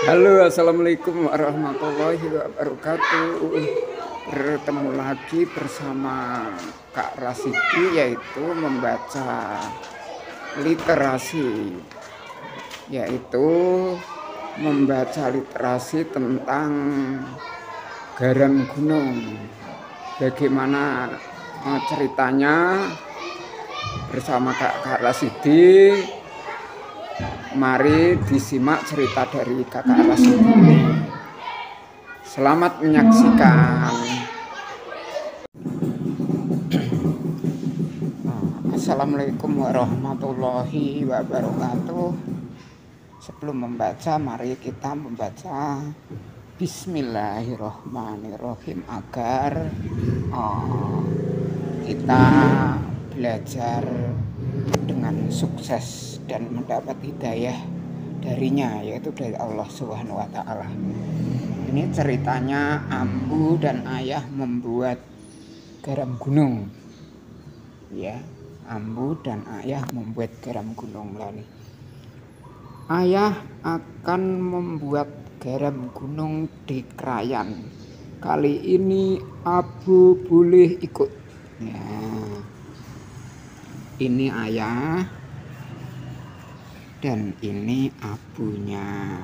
Halo, assalamualaikum warahmatullahi wabarakatuh. Bertemu lagi bersama Kak Rasidi, yaitu membaca literasi, yaitu membaca literasi tentang garam gunung. Bagaimana ceritanya bersama Kak Rasidi? Mari disimak cerita dari Kakak Rasidi ini. Selamat menyaksikan. Assalamualaikum warahmatullahi wabarakatuh. Sebelum membaca, mari kita membaca Bismillahirrahmanirrahim agar kita belajar dengan sukses dan mendapat hidayah darinya, yaitu dari Allah Subhanahu wa Ta'ala. Ini ceritanya Ambu dan Ayah membuat garam gunung. Ya, Ambu dan Ayah membuat garam gunung lagi. Ayah akan membuat garam gunung di Krayan. Kali ini Abu boleh ikut. Ya. Ini Ayah dan ini abunya.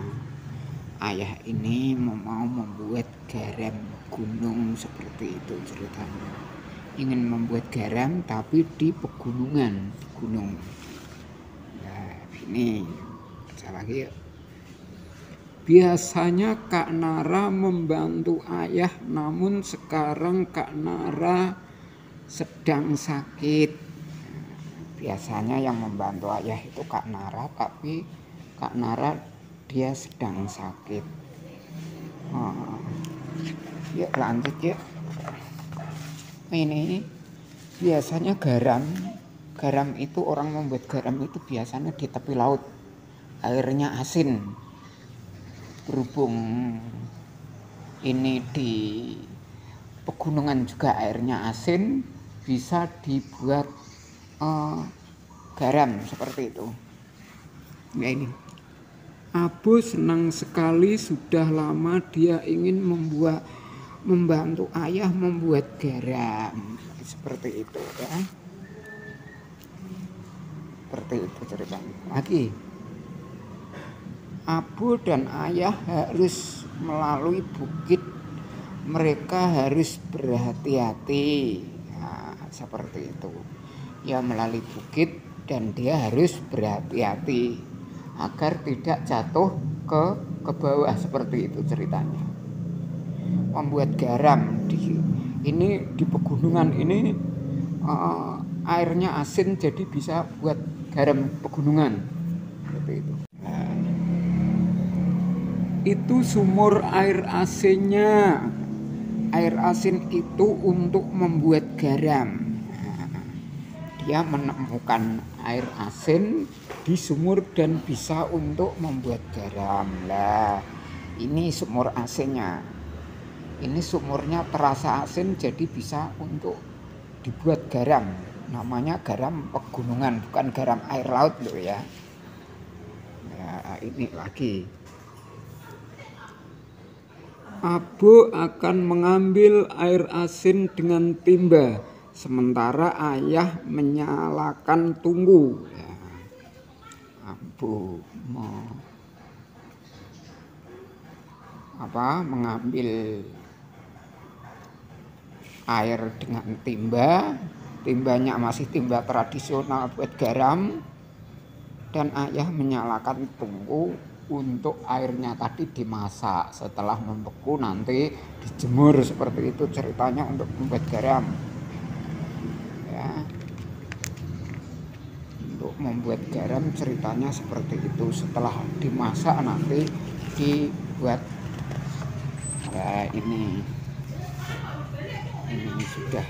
Ayah ini mau membuat garam gunung seperti itu ceritanya. Ingin membuat garam tapi di pegunungan, di gunung. Nah, ini baca lagi. Biasanya Kak Nara membantu Ayah, namun sekarang Kak Nara sedang sakit. Biasanya yang membantu Ayah itu Kak Nara, tapi Kak Nara dia sedang sakit. Yuk lanjut yuk. Ini biasanya garam itu, orang membuat garam itu biasanya di tepi laut, airnya asin. Berhubung ini di pegunungan juga airnya asin, bisa dibuat garam seperti itu. Ya, ini Abu senang sekali, sudah lama dia ingin membantu Ayah membuat garam seperti itu ya. Seperti itu ceritanya. Lagi Abu dan Ayah harus melalui bukit, mereka harus berhati-hati. Nah, seperti itu. Ya, melalui bukit dan dia harus berhati-hati agar tidak jatuh ke bawah, seperti itu ceritanya. Membuat garam ini di pegunungan ini airnya asin, jadi bisa buat garam pegunungan seperti itu. Nah, itu sumur air asinnya. Air asin itu untuk membuat garam. Dia menemukan air asin di sumur dan bisa untuk membuat garam. Lah, ini sumur asinnya. Ini sumurnya terasa asin, jadi bisa untuk dibuat garam. Namanya garam pegunungan, bukan garam air laut loh ya. Nah, ini lagi. Abu akan mengambil air asin dengan timba, sementara Ayah menyalakan tunggu. Ya. Abu mengambil air dengan timba. Timbanya masih timba tradisional buat garam, dan Ayah menyalakan tunggu untuk airnya tadi dimasak. Setelah membeku nanti dijemur, seperti itu ceritanya untuk membuat garam. Untuk membuat garam ceritanya seperti itu. Setelah dimasak nanti dibuat. Nah, ini sudah.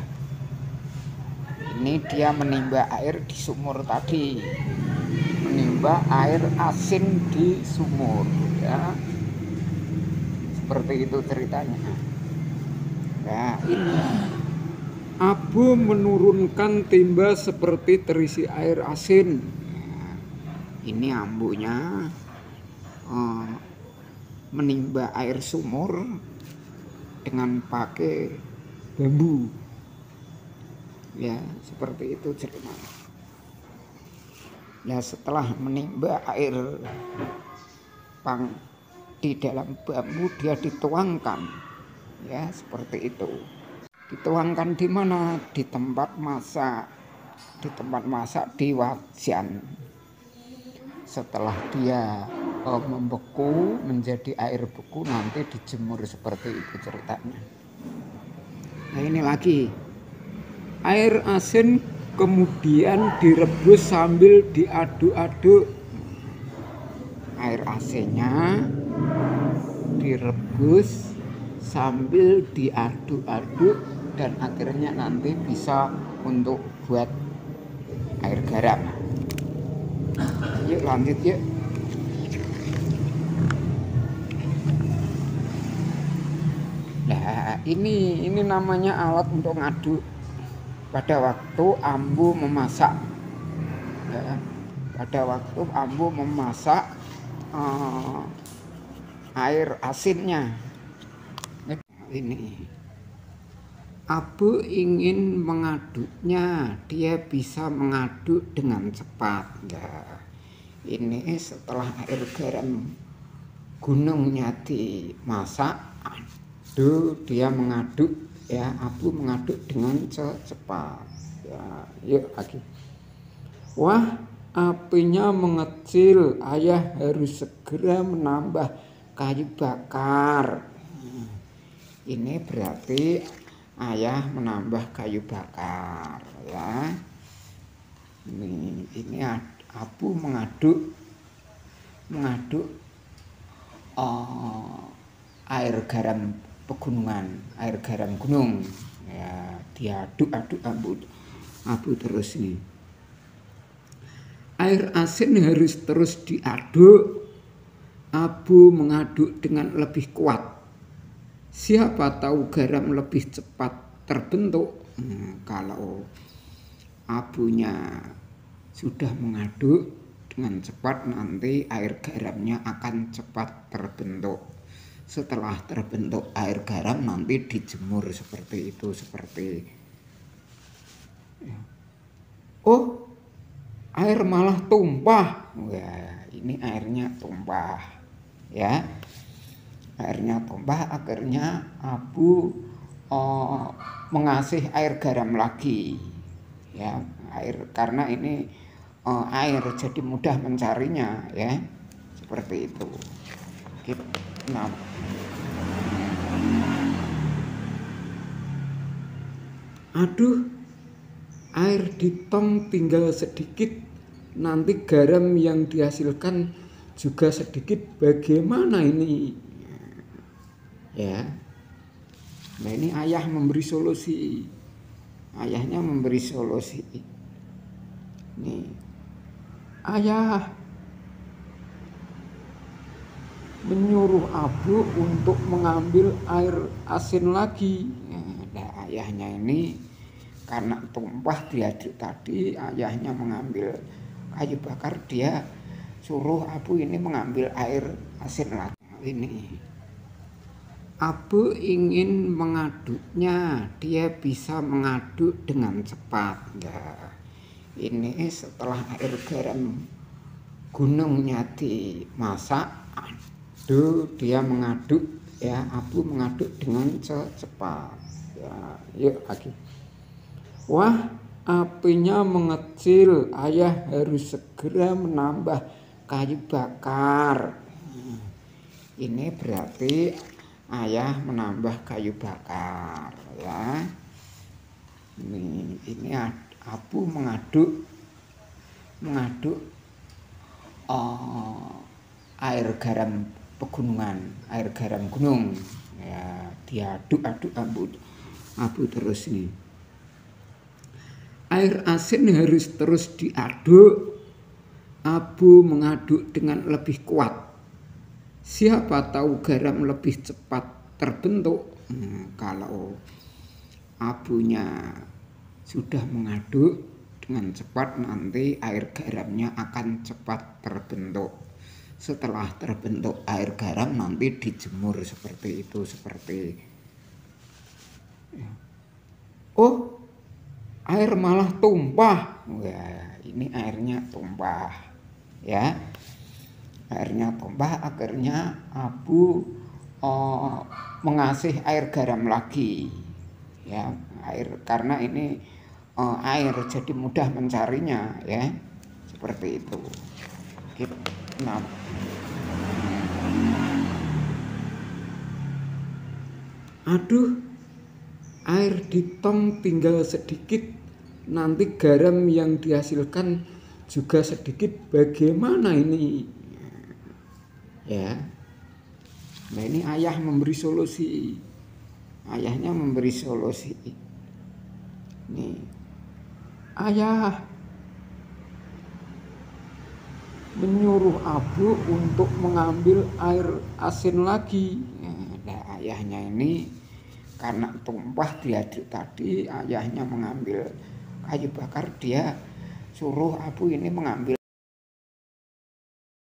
Ini dia menimba air di sumur tadi, menimba air asin di sumur ya. Seperti itu ceritanya. Nah, ini Abu menurunkan timba seperti terisi air asin. Ini ambunya menimba air sumur dengan pakai bambu. Ya, seperti itu ceritanya. Ya, setelah menimba air di dalam bambu, dia dituangkan. Ya, seperti itu. Dituangkan di mana? Di tempat masak. Di tempat masak di wajan. Setelah dia membeku menjadi air beku, nanti dijemur seperti itu ceritanya. Nah, ini lagi air asin kemudian direbus sambil diaduk-aduk. Air asinnya direbus sambil diaduk-aduk dan akhirnya nanti bisa untuk buat air garam. Yuk lanjut yuk. Nah, ini namanya alat untuk ngaduk pada waktu ambu memasak. Ya, pada waktu ambu memasak air asinnya. Ini Abu ingin mengaduknya, dia bisa mengaduk dengan cepat. Ya, ini setelah air garam gunungnya dimasak, dia mengaduk, ya, Abu mengaduk dengan cepat. Ya, yuk lagi. Wah, apinya mengecil, ayah harus segera menambah kayu bakar. Ini berarti ayah menambah kayu bakar, ya. Ini Abu mengaduk air garam pegunungan, air garam gunung. Ya, diaduk-aduk Abu terus nih. Air asin harus terus diaduk. Abu mengaduk dengan lebih kuat. Siapa tahu garam lebih cepat terbentuk. Kalau abunya sudah mengaduk dengan cepat, nanti air garamnya akan cepat terbentuk. Setelah terbentuk air garam, nanti dijemur seperti itu, oh, air malah tumpah. Wah, ini airnya tumpah, ya. Airnya tumpah, akhirnya Abu mengasih air garam lagi, ya, karena ini air jadi mudah mencarinya, ya, seperti itu. Nah, aduh, air di tong tinggal sedikit, nanti garam yang dihasilkan juga sedikit. Bagaimana ini? Ya, nah ini ayah memberi solusi. Ayahnya memberi solusi. Nih, ayah menyuruh Abu untuk mengambil air asin lagi. Nah, ayahnya ini karena tumpah diaduk tadi, ayahnya mengambil kayu bakar, dia suruh Abu ini mengambil air asin lagi. Ini Abu ingin mengaduknya, dia bisa mengaduk dengan cepat. Ya, ini setelah air garam gunungnya dimasak, dia mengaduk, ya, Abu mengaduk dengan cepat. Ya, yuk lagi. Wah, apinya mengecil, ayah harus segera menambah kayu bakar. Ini berarti ayah menambah kayu bakar, ya. Ini Abu mengaduk air garam pegunungan, air garam gunung. Ya, diaduk-aduk Abu terus nih. Air asin harus terus diaduk. Abu mengaduk dengan lebih kuat. Siapa tahu garam lebih cepat terbentuk. Kalau abunya sudah mengaduk dengan cepat, nanti air garamnya akan cepat terbentuk. setelah terbentuk air garam nanti dijemur seperti itu, oh air malah tumpah. Wah, ini airnya tumpah ya, airnya tumpah, akhirnya Abu mengasih air garam lagi ya, air karena ini air jadi mudah mencarinya ya, seperti itu. Nah, aduh, air di tong tinggal sedikit, nanti garam yang dihasilkan juga sedikit, bagaimana ini ya. Nah, ini ayah memberi solusi, ayahnya memberi solusi. Nih, ayah menyuruh Abu untuk mengambil air asin lagi. Nah, ayahnya ini karena tumpah tadi, ayahnya mengambil kayu bakar, dia suruh Abu ini mengambil